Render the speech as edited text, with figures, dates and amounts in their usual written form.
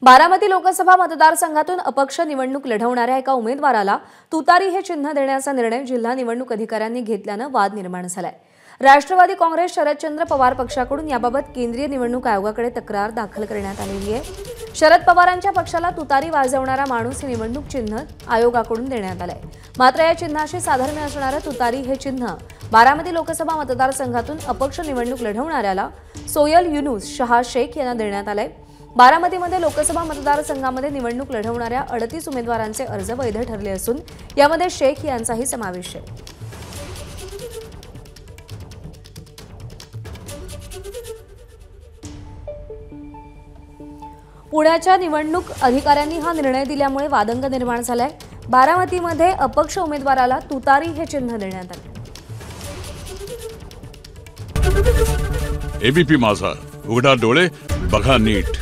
बारामती लोकसभा मतदारसंघातून अपक्ष निवडणूक लढवणाऱ्या एका उमेदवाराला तुतारी हे चिन्ह देण्याचा निर्णय जिल्हा निवडणूक अधिकाऱ्यांनी घेतल्याने वाद निर्माण झालाय। राष्ट्रवादी काँग्रेस शरदचंद्र पवार पक्षाकडून याबाबत केंद्रीय निवडणूक आयोगाकडे तक्रार दाखल करण्यात आलेली आहे। शरद पवारांच्या पक्षाला तुतारी वाजवणारा माणूस हे निवडणूक चिन्ह आयोगाकडून देण्यात आलंय। मात्र या चिन्हाशी साधर्म्य असणारे तुतारी हे चिन्ह बारामती लोकसभा मतदारसंघातून अपक्ष निवडणूक लढवणाऱ्याला सोयल युनुस शहा शेख यांना देण्यात आलंय। बारामतीमध्ये लोकसभा मतदारसंघामध्ये निवडणूक लढवणाऱ्या 38 उमेदवारांचे अर्ज वैध ठरले असून यामध्ये शेख यांचाही समावेश आहे। पुण्याच्या निवडणूक अधिकाऱ्यांनी हा निर्णय दिल्यामुळे वादंग निर्माण झालाय। बारामतीमध्ये अपक्ष उमेदवाराला तुतारी हे चिन्ह देण्यात आले। एबीपी माझा, उघडा डोळे बघा नीट।